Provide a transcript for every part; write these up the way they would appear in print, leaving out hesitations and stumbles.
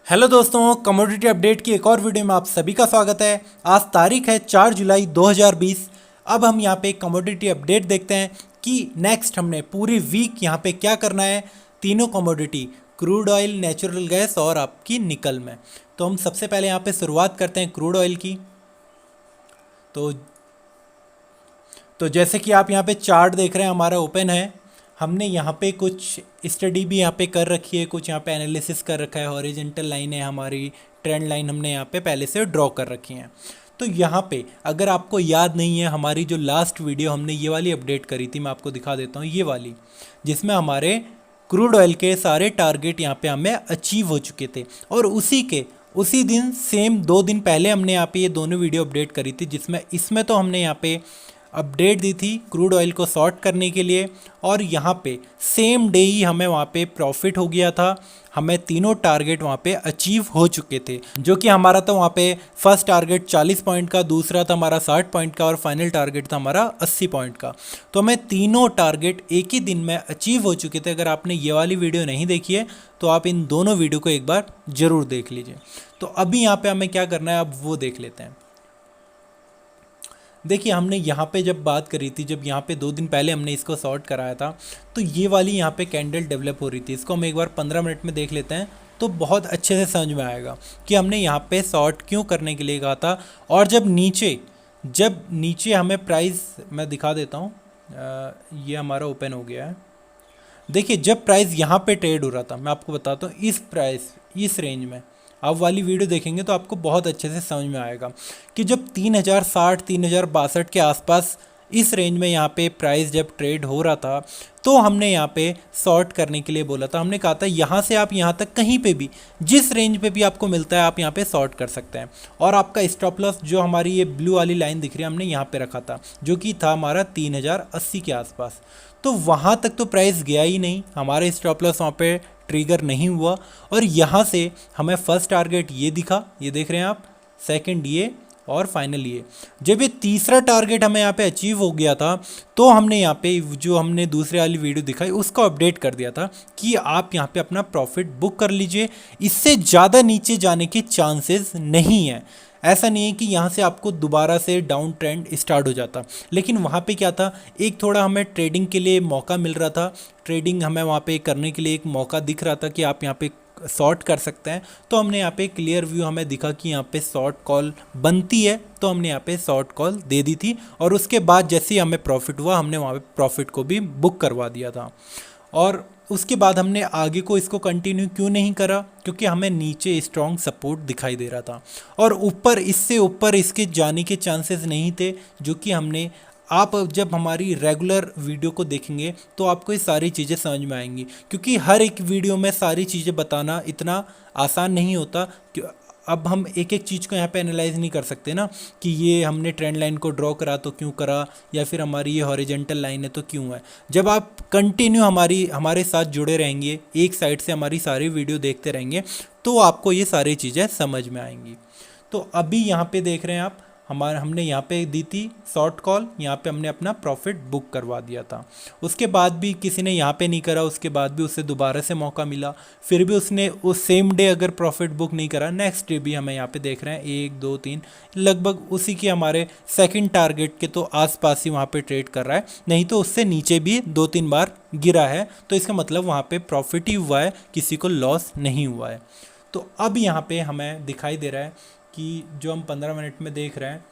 Hello दोस्तों, commodity update की एक और वीडियो में आप सभी का स्वागत है। आज तारीख है 4 जुलाई 2020। अब हम यहाँ पे कमोडिटी अपडेट देखते हैं कि नेक्स्ट हमने पूरी वीक यहाँ पे क्या करना है तीनों commodity, crude oil, natural gas और आपकी निकल में। तो हम सबसे पहले यहाँ पे शुरुआत करते हैं क्रूड ऑयल की। तो जैसे कि आप यहाँ पे चार्ट देख रहे हैं, हमारा ओपन है। हमने यहाँ पे कुछ स्टडी भी यहाँ पे कर रखी है, कुछ यहाँ पे एनालिसिस कर रखा है। हॉरिजॉन्टल लाइन है हमारी, ट्रेंड लाइन हमने यहाँ पे पहले से ड्रॉ कर रखी हैं। तो यहाँ पे अगर आपको याद नहीं है, हमारी जो लास्ट वीडियो हमने ये वाली अपडेट करी थी, मैं आपको दिखा देता हूँ, ये वाली, जिसमें हमारे क्रूड ऑयल के सारे टारगेट यहाँ पे हमें अचीव हो चुके थे। और उसी दिन सेम 2 दिन पहले हमने यहाँ पे ये दोनों वीडियो अपडेट करी थी, जिसमें इसमें तो हमने यहाँ पे अपडेट दी थी क्रूड ऑयल को शॉर्ट करने के लिए, और यहाँ पे सेम डे ही हमें वहाँ पे प्रॉफिट हो गया था। हमें तीनों टारगेट वहाँ पे अचीव हो चुके थे, जो कि हमारा था वहाँ पे फर्स्ट टारगेट 40 पॉइंट का, दूसरा था हमारा 60 पॉइंट का और फाइनल टारगेट था हमारा 80 पॉइंट का। तो हमें तीनों टारगेट एक ही दिन में अचीव हो चुके थे। अगर आपने ये वाली वीडियो नहीं देखी है तो आप इन दोनों वीडियो को एक बार ज़रूर देख लीजिए। तो अभी यहाँ पे हमें क्या करना है, अब वो देख लेते हैं। देखिए, हमने यहाँ पे जब बात करी थी, जब यहाँ पे 2 दिन पहले हमने इसको शॉर्ट कराया था, तो ये वाली यहाँ पे कैंडल डेवलप हो रही थी। इसको हम एक बार 15 मिनट में देख लेते हैं तो बहुत अच्छे से समझ में आएगा कि हमने यहाँ पे शॉर्ट क्यों करने के लिए कहा था। और जब नीचे हमें प्राइस, मैं दिखा देता हूँ, ये हमारा ओपन हो गया है। देखिए, जब प्राइस यहाँ पे ट्रेड हो रहा था, मैं आपको बताता हूँ, इस रेंज में आप वाली वीडियो देखेंगे तो आपको बहुत अच्छे से समझ में आएगा कि जब 3060 3062 के आसपास इस रेंज में यहाँ पे प्राइस जब ट्रेड हो रहा था, तो हमने यहाँ पे शॉर्ट करने के लिए बोला था। हमने कहा था यहाँ से आप यहाँ तक कहीं पे भी, जिस रेंज पे भी आपको मिलता है, आप यहाँ पे शॉर्ट कर सकते हैं। और आपका स्टॉप लॉस जो हमारी ये ब्लू वाली लाइन दिख रही है, हमने यहाँ पे रखा था, जो कि था हमारा 3080 के आसपास। तो वहाँ तक तो प्राइस गया ही नहीं, हमारे स्टॉप लॉस वहाँ पे ट्रिगर नहीं हुआ। और यहाँ से हमें फर्स्ट टारगेट ये दिखा, ये देख रहे हैं आप, सेकंड ये, और फाइनल ये। जब ये तीसरा टारगेट हमें यहाँ पे अचीव हो गया था, तो हमने यहाँ पे जो हमने दूसरे वाली वीडियो दिखाई उसको अपडेट कर दिया था कि आप यहाँ पे अपना प्रॉफिट बुक कर लीजिए, इससे ज़्यादा नीचे जाने के चांसेस नहीं है। ऐसा नहीं है कि यहाँ से आपको दोबारा से डाउन ट्रेंड स्टार्ट हो जाता, लेकिन वहाँ पे क्या था, एक थोड़ा हमें ट्रेडिंग के लिए मौका मिल रहा था, ट्रेडिंग हमें वहाँ पे करने के लिए एक मौका दिख रहा था कि आप यहाँ पे शॉर्ट कर सकते हैं। तो हमने यहाँ पे क्लियर व्यू हमें दिखा कि यहाँ पे शॉर्ट कॉल बनती है, तो हमने यहाँ पे शॉर्ट कॉल दे दी थी। और उसके बाद जैसे ही हमें प्रॉफिट हुआ, हमने वहाँ पे प्रॉफिट को भी बुक करवा दिया था। और उसके बाद हमने आगे को इसको कंटिन्यू क्यों नहीं करा, क्योंकि हमें नीचे स्ट्रॉन्ग सपोर्ट दिखाई दे रहा था, और ऊपर, इससे ऊपर इसके जाने के चांसेस नहीं थे, जो कि हमने, आप जब हमारी रेगुलर वीडियो को देखेंगे तो आपको ये सारी चीज़ें समझ में आएंगी, क्योंकि हर एक वीडियो में सारी चीज़ें बताना इतना आसान नहीं होता कि अब हम एक एक चीज़ को यहाँ पे एनालाइज नहीं कर सकते ना, कि ये हमने ट्रेंड लाइन को ड्रॉ करा तो क्यों करा, या फिर हमारी ये हॉरिजॉन्टल लाइन है तो क्यों है। जब आप कंटिन्यू हमारे साथ जुड़े रहेंगे, एक साइड से हमारी सारी वीडियो देखते रहेंगे, तो आपको ये सारी चीज़ें समझ में आएंगी। तो अभी यहाँ पे देख रहे हैं आप, हमने यहाँ पे दी थी शॉर्ट कॉल, यहाँ पे हमने अपना प्रॉफिट बुक करवा दिया था। उसके बाद भी किसी ने यहाँ पे नहीं करा, उसके बाद भी उसे दोबारा से मौका मिला, फिर भी उसने उस सेम डे अगर प्रॉफिट बुक नहीं करा, नेक्स्ट डे भी हमें यहाँ पे देख रहे हैं 1 2 3 लगभग उसी के हमारे सेकंड टारगेट के तो आसपास ही वहाँ पे ट्रेड कर रहा है, नहीं तो उससे नीचे भी 2-3 बार गिरा है। तो इसका मतलब वहाँ पे प्रॉफिट ही हुआ है, किसी को लॉस नहीं हुआ है। तो अब यहाँ पे हमें दिखाई दे रहा है कि जो हम 15 मिनट में देख रहे हैं,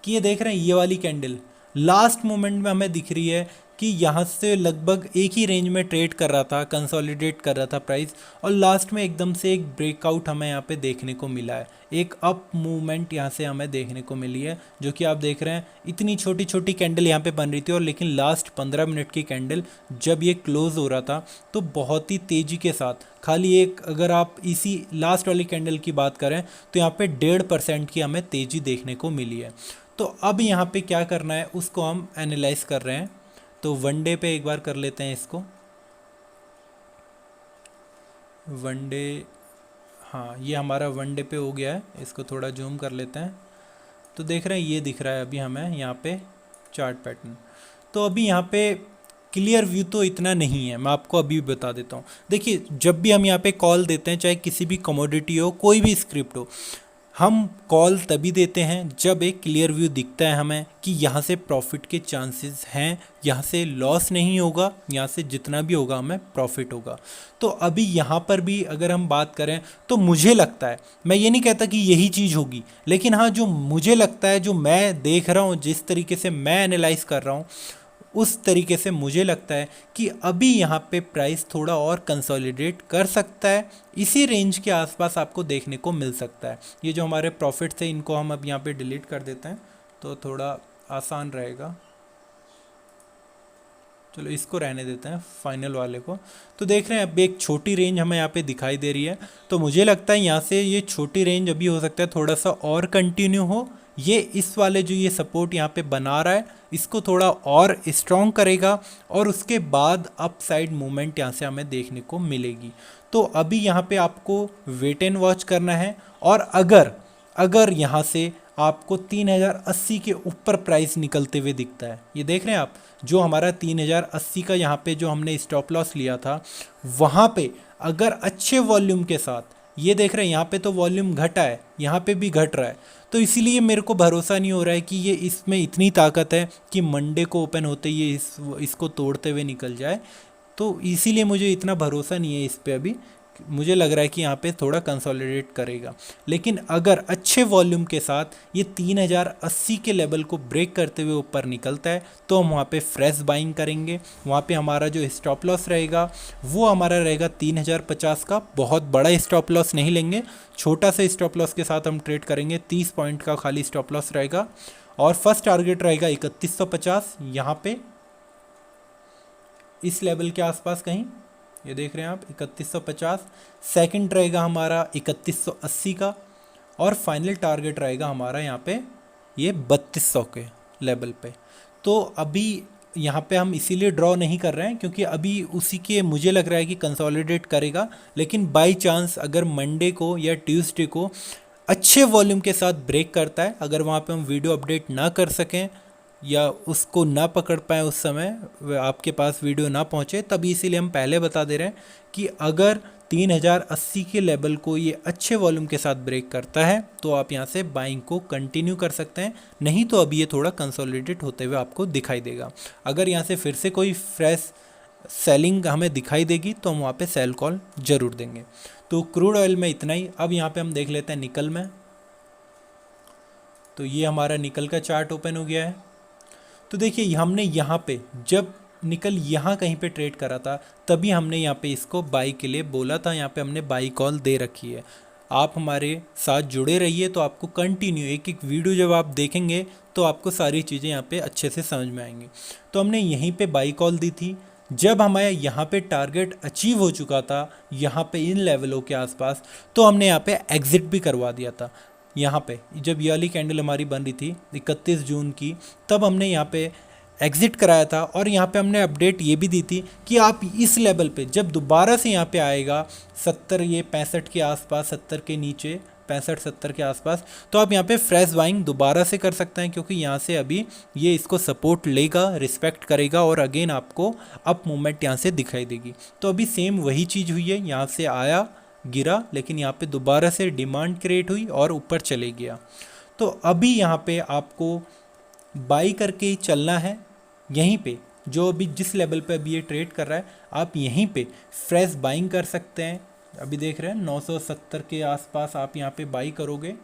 कि ये देख रहे हैं, ये वाली कैंडल लास्ट मोमेंट में हमें दिख रही है कि यहाँ से लगभग एक ही रेंज में ट्रेड कर रहा था, कंसोलिडेट कर रहा था प्राइस, और लास्ट में एकदम से एक ब्रेकआउट हमें यहाँ पे देखने को मिला है, एक अप मूवमेंट यहाँ से हमें देखने को मिली है, जो कि आप देख रहे हैं। इतनी छोटी छोटी कैंडल यहाँ पे बन रही थी, और लेकिन लास्ट 15 मिनट की कैंडल जब ये क्लोज हो रहा था, तो बहुत ही तेज़ी के साथ, खाली एक, अगर आप इसी लास्ट वाली कैंडल की बात करें तो यहाँ पे 1.5% की हमें तेज़ी देखने को मिली है। तो अब यहाँ पे क्या करना है, उसको हम एनालाइज कर रहे हैं। तो वन डे पे एक बार कर लेते हैं इसको, वन डे, हाँ ये हमारा वन डे पे हो गया है, इसको थोड़ा जूम कर लेते हैं। तो देख रहे हैं, ये दिख रहा है अभी हमें यहाँ पे चार्ट पैटर्न। तो अभी यहाँ पे क्लियर व्यू तो इतना नहीं है, मैं आपको अभी भी बता देता हूँ। देखिए जब भी हम यहाँ पे कॉल देते हैं, चाहे किसी भी कमोडिटी हो, कोई भी स्क्रिप्ट हो, हम कॉल तभी देते हैं जब एक क्लियर व्यू दिखता है हमें कि यहाँ से प्रॉफिट के चांसेस हैं, यहाँ से लॉस नहीं होगा, यहाँ से जितना भी होगा हमें प्रॉफिट होगा। तो अभी यहाँ पर भी अगर हम बात करें तो मुझे लगता है, मैं ये नहीं कहता कि यही चीज़ होगी, लेकिन हाँ जो मुझे लगता है, जो मैं देख रहा हूँ, जिस तरीके से मैं एनालाइज कर रहा हूँ, उस तरीके से मुझे लगता है कि अभी यहाँ पे प्राइस थोड़ा और कंसोलिडेट कर सकता है, इसी रेंज के आसपास आपको देखने को मिल सकता है। ये जो हमारे प्रॉफिट थे इनको हम अब यहाँ पे डिलीट कर देते हैं तो थोड़ा आसान रहेगा। चलो इसको रहने देते हैं, फाइनल वाले को। तो देख रहे हैं अब एक छोटी रेंज हमें यहाँ पे दिखाई दे रही है, तो मुझे लगता है यहाँ से ये छोटी रेंज अभी हो सकता है थोड़ा सा और कंटिन्यू हो। ये इस वाले जो ये सपोर्ट यहाँ पे बना रहा है, इसको थोड़ा और स्ट्रॉन्ग करेगा और उसके बाद अप साइड मूवमेंट यहाँ से हमें देखने को मिलेगी। तो अभी यहाँ पे आपको वेट एंड वॉच करना है, और अगर यहाँ से आपको 3080 के ऊपर प्राइस निकलते हुए दिखता है, ये देख रहे हैं आप, जो हमारा 3080 का यहाँ पे जो हमने स्टॉप लॉस लिया था, वहाँ पे अगर अच्छे वॉल्यूम के साथ, ये देख रहे हैं यहाँ पे तो वॉल्यूम घटा है, यहाँ पे भी घट रहा है, तो इसीलिए मेरे को भरोसा नहीं हो रहा है कि ये इसमें इतनी ताकत है कि मंडे को ओपन होते ही ये इसको तोड़ते हुए निकल जाए। तो इसीलिए मुझे इतना भरोसा नहीं है इस पे अभी। मुझे लग रहा है कि यहाँ पे थोड़ा कंसोलिडेट करेगा, लेकिन अगर अच्छे वॉल्यूम के साथ ये 3080 के लेवल को ब्रेक करते हुए ऊपर निकलता है तो हम वहाँ पे फ्रेश बाइंग करेंगे। वहाँ पे हमारा जो स्टॉप लॉस रहेगा वो हमारा रहेगा 3050 का। बहुत बड़ा स्टॉप लॉस नहीं लेंगे, छोटा सा स्टॉप लॉस के साथ हम ट्रेड करेंगे। 30 पॉइंट का खाली स्टॉप लॉस रहेगा और फर्स्ट टारगेट रहेगा 3150, यहाँ पे इस लेवल के आसपास कहीं, ये देख रहे हैं आप 3150। सेकंड रहेगा हमारा 3180 का, और फाइनल टारगेट रहेगा हमारा यहाँ पे ये 3200 के लेवल पे। तो अभी यहाँ पे हम इसीलिए ड्रॉ नहीं कर रहे हैं क्योंकि अभी उसी के मुझे लग रहा है कि कंसोलिडेट करेगा, लेकिन बाय चांस अगर मंडे को या ट्यूसडे को अच्छे वॉल्यूम के साथ ब्रेक करता है, अगर वहाँ पे हम वीडियो अपडेट ना कर सकें या उसको ना पकड़ पाए, उस समय आपके पास वीडियो ना पहुँचे, तभी इसीलिए हम पहले बता दे रहे हैं कि अगर 3080 के लेवल को ये अच्छे वॉल्यूम के साथ ब्रेक करता है तो आप यहाँ से बाइंग को कंटिन्यू कर सकते हैं, नहीं तो अभी ये थोड़ा कंसोलिडेट होते हुए आपको दिखाई देगा। अगर यहाँ से फिर से कोई फ्रेश सेलिंग हमें दिखाई देगी तो हम वहाँ पे सेल कॉल ज़रूर देंगे। तो क्रूड ऑयल में इतना ही। अब यहाँ पे हम देख लेते हैं निकल में। तो ये हमारा निकल का चार्ट ओपन हो गया है। तो देखिए हमने यहाँ पे जब निकल यहाँ कहीं पे ट्रेड करा था तभी हमने यहाँ पे इसको बाई के लिए बोला था, यहाँ पे हमने बाई कॉल दे रखी है। आप हमारे साथ जुड़े रहिए तो आपको कंटिन्यू एक एक वीडियो जब आप देखेंगे तो आपको सारी चीज़ें यहाँ पे अच्छे से समझ में आएंगी। तो हमने यहीं पे बाई कॉल दी थी। जब हमारे यहाँ पे टारगेट अचीव हो चुका था यहाँ पे इन लेवलों के आसपास, तो हमने यहाँ पे एग्ज़िट भी करवा दिया था। यहाँ पे जब ये वाली कैंडल हमारी बन रही थी 31 जून की, तब हमने यहाँ पे एग्ज़िट कराया था और यहाँ पे हमने अपडेट ये भी दी थी कि आप इस लेवल पे जब दोबारा से यहाँ पे आएगा 70, ये 65 के आसपास, 70 के नीचे 65-70 के आसपास, तो आप यहाँ पे फ्रेश बाइंग दोबारा से कर सकते हैं क्योंकि यहाँ से अभी ये इसको सपोर्ट लेगा, रिस्पेक्ट करेगा और अगेन आपको अप मूवमेंट यहाँ से दिखाई देगी। तो अभी सेम वही चीज़ हुई है, यहाँ से आया, गिरा, लेकिन यहाँ पे दोबारा से डिमांड क्रिएट हुई और ऊपर चले गया। तो अभी यहाँ पे आपको बाई करके ही चलना है। यहीं पे जो अभी जिस लेवल पे अभी ये ट्रेड कर रहा है, आप यहीं पे फ्रेश बाइंग कर सकते हैं। अभी देख रहे हैं 970 के आसपास आप यहाँ पे बाई करोगे।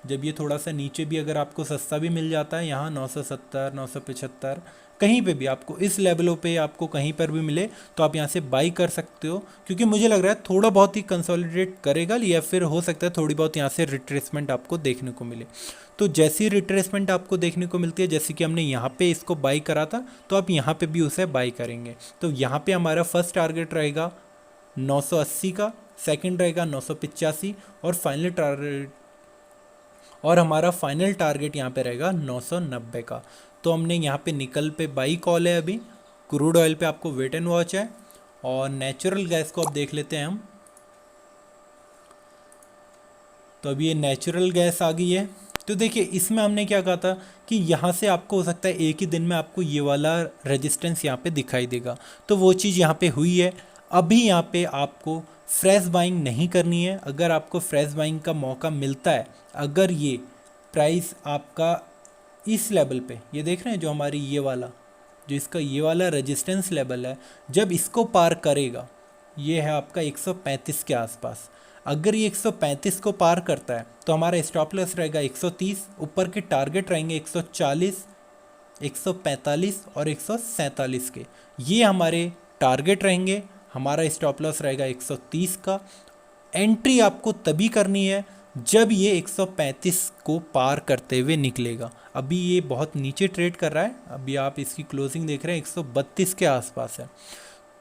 जब ये थोड़ा सा नीचे भी अगर आपको सस्ता भी मिल जाता है, यहाँ 970, 975, कहीं पे भी आपको इस लेवलों पे आपको कहीं पर भी मिले तो आप यहाँ से बाई कर सकते हो, क्योंकि मुझे लग रहा है थोड़ा बहुत ही कंसोलिडेट करेगा या फिर हो सकता है थोड़ी बहुत यहाँ से रिट्रेसमेंट आपको देखने को मिले। तो जैसी रिट्रेसमेंट आपको देखने को मिलती है, जैसे कि हमने यहाँ पे इसको बाई करा था, तो आप यहाँ पे भी उसे बाई करेंगे। तो यहाँ पे हमारा फर्स्ट टारगेट रहेगा 980 का, सेकंड रहेगा 985 और फाइनल टारगेट, और हमारा फाइनल टारगेट यहाँ पे रहेगा 990 का। तो हमने यहाँ पे निकल पे बाई कॉल है, अभी क्रूड ऑयल पे आपको वेट एंड वॉच है, और नेचुरल गैस को अब देख लेते हैं हम। तो अभी ये नेचुरल गैस आ गई है तो देखिए इसमें हमने क्या कहा था कि यहाँ से आपको हो सकता है एक ही दिन में आपको ये वाला रेजिस्टेंस यहाँ पे दिखाई देगा, तो वो चीज़ यहाँ पे हुई है। अभी यहाँ पे आपको फ्रेश बाइंग नहीं करनी है। अगर आपको फ्रेश बाइंग का मौका मिलता है, अगर ये प्राइस आपका इस लेवल पे, ये देख रहे हैं जो हमारी ये वाला, जो इसका ये वाला रेजिस्टेंस लेवल है, जब इसको पार करेगा, ये है आपका 135 के आसपास, अगर ये 135 को पार करता है तो हमारा स्टॉप लॉस रहेगा 130, ऊपर के टारगेट रहेंगे 140, 145 और 147 के, ये हमारे टारगेट रहेंगे। हमारा स्टॉप लॉस रहेगा 130 का। एंट्री आपको तभी करनी है जब ये 135 को पार करते हुए निकलेगा। अभी ये बहुत नीचे ट्रेड कर रहा है, अभी आप इसकी क्लोजिंग देख रहे हैं 132 के आसपास है,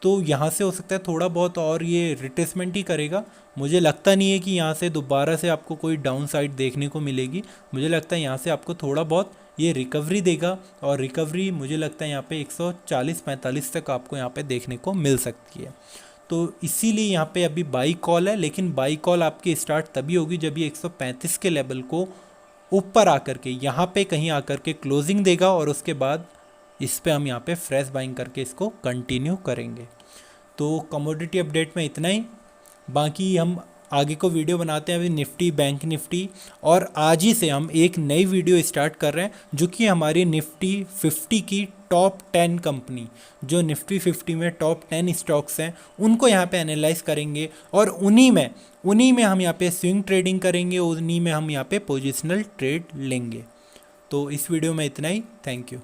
तो यहाँ से हो सकता है थोड़ा बहुत और ये रिट्रेसमेंट ही करेगा। मुझे लगता नहीं है कि यहाँ से दोबारा से आपको कोई डाउन साइड देखने को मिलेगी। मुझे लगता है यहाँ से आपको थोड़ा बहुत ये रिकवरी देगा, और रिकवरी मुझे लगता है यहाँ पे 140-45 तक आपको यहाँ पे देखने को मिल सकती है। तो इसीलिए यहाँ पे अभी बाई कॉल है, लेकिन बाई कॉल आपकी स्टार्ट तभी होगी जब ये 135 के लेवल को ऊपर आकर के यहाँ पे कहीं आकर के क्लोजिंग देगा, और उसके बाद इस पे हम यहाँ पे फ्रेश बाइंग करके इसको कंटिन्यू करेंगे। तो कमोडिटी अपडेट में इतना ही, बाकी हम आगे को वीडियो बनाते हैं अभी निफ्टी, बैंक निफ्टी, और आज ही से हम एक नई वीडियो स्टार्ट कर रहे हैं जो कि हमारी निफ्टी 50 की टॉप 10 कंपनी, जो निफ्टी 50 में टॉप 10 स्टॉक्स हैं, उनको यहाँ पे एनालाइज करेंगे, और उन्हीं में हम यहाँ पे स्विंग ट्रेडिंग करेंगे, उन्हीं में हम यहाँ पे पोजिशनल ट्रेड लेंगे। तो इस वीडियो में इतना ही, थैंक यू।